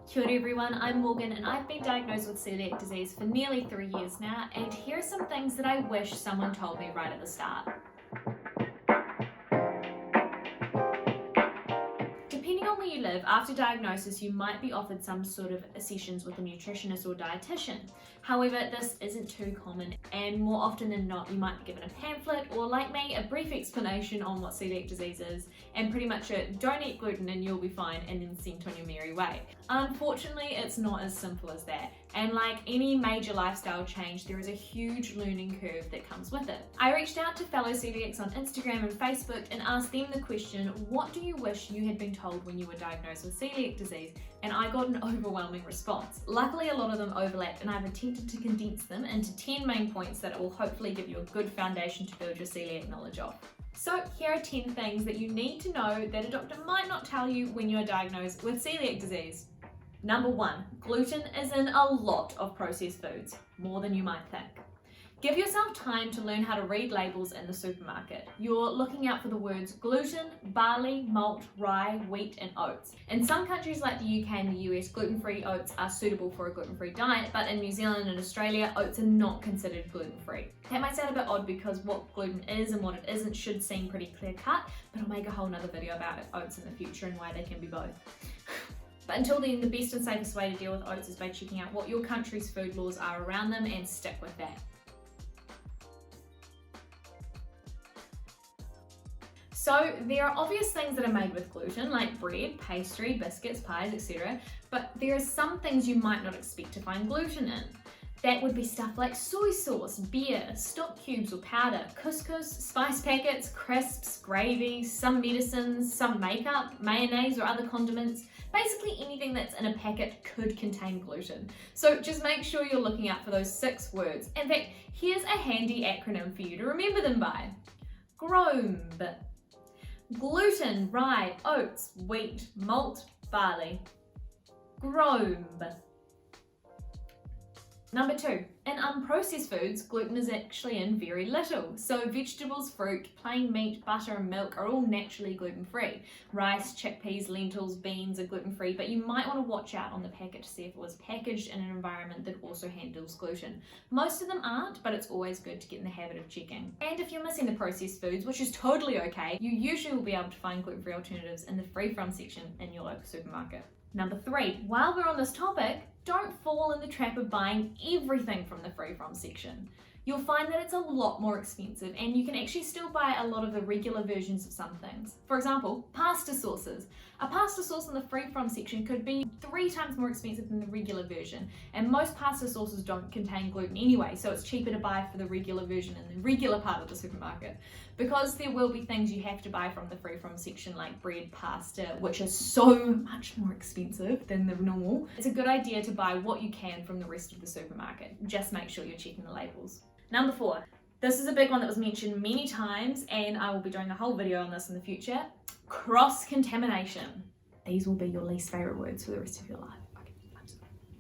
Kia ora everyone, I'm Morgan and I've been diagnosed with celiac disease for nearly 3 years now, and here are some things that I wish someone told me right at the start. Depending on where you live, after diagnosis you might be offered some sort of sessions with a nutritionist or dietitian. However, this isn't too common, and more often than not you might be given a pamphlet or, like me, a brief explanation on what celiac disease is and pretty much don't eat gluten and you'll be fine, and then sent on your merry way. Unfortunately, it's not as simple as that, and like any major lifestyle change, there is a huge learning curve that comes with it. I reached out to fellow celiacs on Instagram and Facebook and asked them the question, what do you wish you had been told when you were diagnosed with celiac disease? And I got an overwhelming response. Luckily, a lot of them overlapped, and I've attempted to condense them into 10 main points that will hopefully give you a good foundation to build your celiac knowledge off. So here are 10 things that you need to know that a doctor might not tell you when you're diagnosed with celiac disease. Number 1, gluten is in a lot of processed foods, more than you might think. Give yourself time to learn how to read labels in the supermarket. You're looking out for the words gluten, barley, malt, rye, wheat, and oats. In some countries like the UK and the US, gluten-free oats are suitable for a gluten-free diet, but in New Zealand and Australia, oats are not considered gluten-free. That might sound a bit odd because what gluten is and what it isn't should seem pretty clear-cut, but I'll make a whole nother video about oats in the future and why they can be both. But until then, the best and safest way to deal with oats is by checking out what your country's food laws are around them and stick with that. So there are obvious things that are made with gluten, like bread, pastry, biscuits, pies, etc. But there are some things you might not expect to find gluten in. That would be stuff like soy sauce, beer, stock cubes or powder, couscous, spice packets, crisps, gravy, some medicines, some makeup, mayonnaise or other condiments. Basically anything that's in a packet could contain gluten. So just make sure you're looking out for those 6 words. In fact, here's a handy acronym for you to remember them by. GROMB. Gluten, rye, oats, wheat, malt, barley. GROMB. Number 2, in unprocessed foods, gluten is actually in very little. So vegetables, fruit, plain meat, butter and milk are all naturally gluten-free. Rice, chickpeas, lentils, beans are gluten-free, but you might want to watch out on the packet to see if it was packaged in an environment that also handles gluten. Most of them aren't, but it's always good to get in the habit of checking. And if you're missing the processed foods, which is totally okay, you usually will be able to find gluten-free alternatives in the free from section in your local supermarket. Number 3, while we're on this topic, don't fall in the trap of buying everything from the free from section. You'll find that it's a lot more expensive, and you can actually still buy a lot of the regular versions of some things. For example, pasta sauces. A pasta sauce in the free from section could be 3 times more expensive than the regular version, and most pasta sauces don't contain gluten anyway, so it's cheaper to buy for the regular version in the regular part of the supermarket. Because there will be things you have to buy from the free from section like bread, pasta, which is so much more expensive than the normal, it's a good idea to buy what you can from the rest of the supermarket. Just make sure you're checking the labels. Number 4, this is a big one that was mentioned many times, and I will be doing a whole video on this in the future. Cross-contamination. These will be your least favourite words for the rest of your life.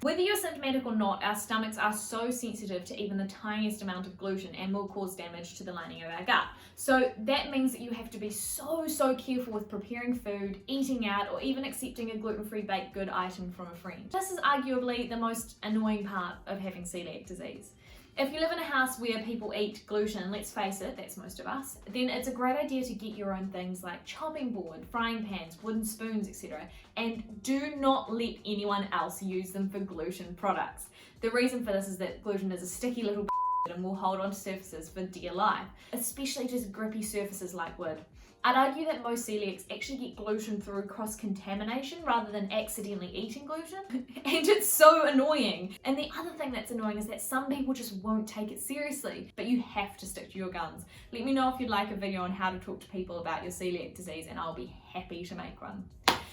Whether you're symptomatic or not, our stomachs are so sensitive to even the tiniest amount of gluten and will cause damage to the lining of our gut. So that means that you have to be so careful with preparing food, eating out, or even accepting a gluten-free baked good item from a friend. This is arguably the most annoying part of having celiac disease. If you live in a house where people eat gluten, let's face it, that's most of us, then it's a great idea to get your own things like chopping board, frying pans, wooden spoons, etc. And do not let anyone else use them for gluten products. The reason for this is that gluten is a sticky little and will hold on to surfaces for dear life, especially just grippy surfaces like wood. I'd argue that most celiacs actually get gluten through cross-contamination rather than accidentally eating gluten, and it's so annoying. And the other thing that's annoying is that some people just won't take it seriously, but you have to stick to your guns. Let me know if you'd like a video on how to talk to people about your celiac disease, and I'll be happy to make one.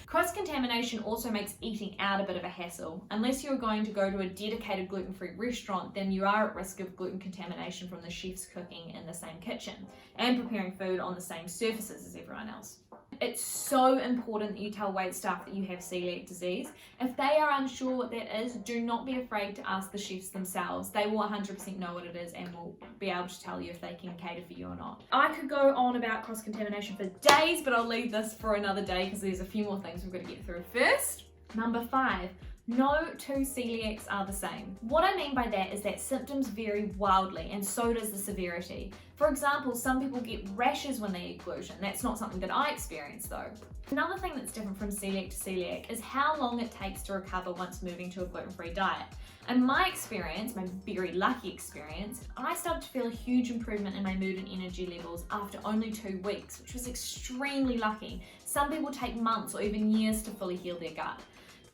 Cross-contamination also makes eating out a bit of a hassle. Unless you're going to go to a dedicated gluten-free restaurant, then you are at risk of gluten contamination from the chefs cooking in the same kitchen and preparing food on the same surfaces as everyone else. It's so important that you tell wait staff that you have celiac disease. If they are unsure what that is, do not be afraid to ask the chefs themselves. They will 100% know what it is and will be able to tell you if they can cater for you or not. I could go on about cross-contamination for days, but I'll leave this for another day because there's a few more things we've got to get through first. Number 5, No two celiacs are the same. What I mean by that is that symptoms vary wildly, and so does the severity. For example, some people get rashes when they eat gluten. That's not something that I experience though. Another thing that's different from celiac to celiac is how long it takes to recover once moving to a gluten-free diet. In my experience, my very lucky experience, I started to feel a huge improvement in my mood and energy levels after only 2 weeks, which was extremely lucky. Some people take months or even years to fully heal their gut.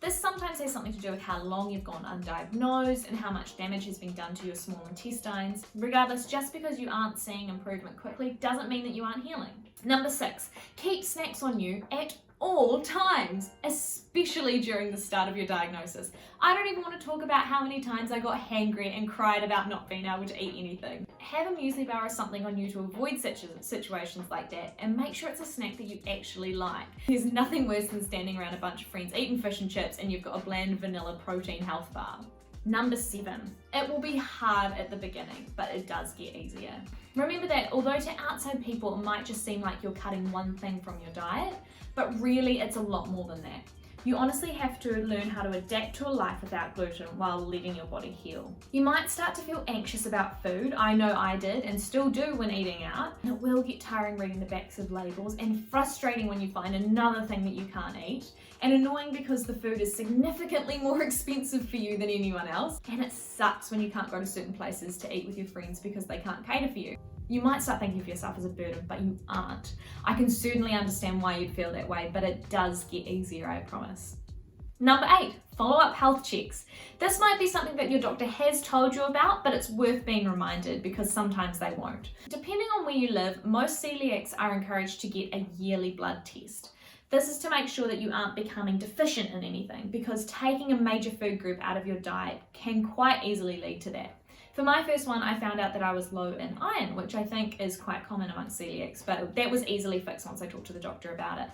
This sometimes has something to do with how long you've gone undiagnosed and how much damage has been done to your small intestines. Regardless, just because you aren't seeing improvement quickly doesn't mean that you aren't healing. Number 6, keep snacks on you at all times, especially during the start of your diagnosis. I don't even want to talk about how many times I got hangry and cried about not being able to eat anything. Have a muesli bar or something on you to avoid situations like that, and make sure it's a snack that you actually like. There's nothing worse than standing around a bunch of friends eating fish and chips and you've got a bland vanilla protein health bar. Number 7, it will be hard at the beginning, but it does get easier. Remember that although to outside people it might just seem like you're cutting one thing from your diet, but really it's a lot more than that. You honestly have to learn how to adapt to a life without gluten while letting your body heal. You might start to feel anxious about food. I know I did and still do when eating out. It will get tiring reading the backs of labels and frustrating when you find another thing that you can't eat, and annoying because the food is significantly more expensive for you than anyone else, and it sucks when you can't go to certain places to eat with your friends because they can't cater for you. You might start thinking of yourself as a burden, but you aren't. I can certainly understand why you'd feel that way, but it does get easier, I promise. Number 8, follow-up health checks. This might be something that your doctor has told you about, but it's worth being reminded because sometimes they won't. Depending on where you live, most celiacs are encouraged to get a yearly blood test. This is to make sure that you aren't becoming deficient in anything, because taking a major food group out of your diet can quite easily lead to that. For my first one, I found out that I was low in iron, which I think is quite common amongst celiacs, but that was easily fixed once I talked to the doctor about it.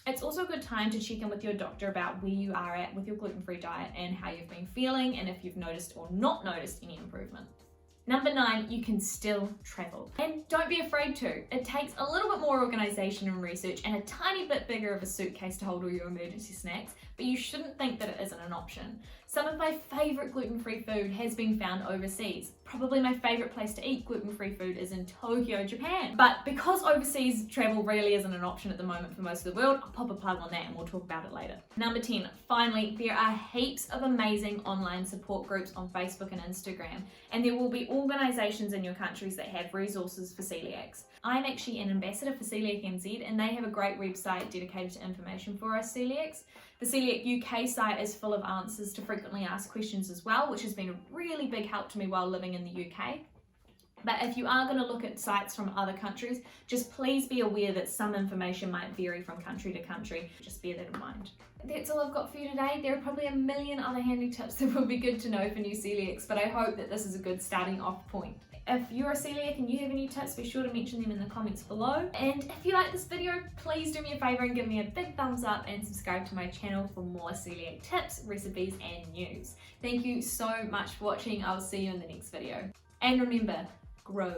It's also a good time to check in with your doctor about where you are at with your gluten-free diet and how you've been feeling, and if you've noticed or not noticed any improvement. Number 9, you can still travel. And don't be afraid to. It takes a little bit more organisation and research and a tiny bit bigger of a suitcase to hold all your emergency snacks, but you shouldn't think that it isn't an option. Some of my favourite gluten-free food has been found overseas. Probably my favourite place to eat gluten-free food is in Tokyo, Japan. But because overseas travel really isn't an option at the moment for most of the world, I'll pop a plug on that and we'll talk about it later. Number 10, finally, there are heaps of amazing online support groups on Facebook and Instagram, and there will be organisations in your countries that have resources for celiacs. I'm actually an ambassador for Coeliac NZ, and they have a great website dedicated to information for us celiacs. The Coeliac UK site is full of answers to frequently asked questions as well, which has been a really big help to me while living in the UK. But if you are going to look at sites from other countries, just please be aware that some information might vary from country to country. Just bear that in mind. That's all I've got for you today. There are probably a million other handy tips that will be good to know for new celiacs, but I hope that this is a good starting off point. If you're a celiac and you have any tips, be sure to mention them in the comments below. And if you like this video, please do me a favour and give me a big thumbs up and subscribe to my channel for more celiac tips, recipes and news. Thank you so much for watching. I will see you in the next video. And remember, grow.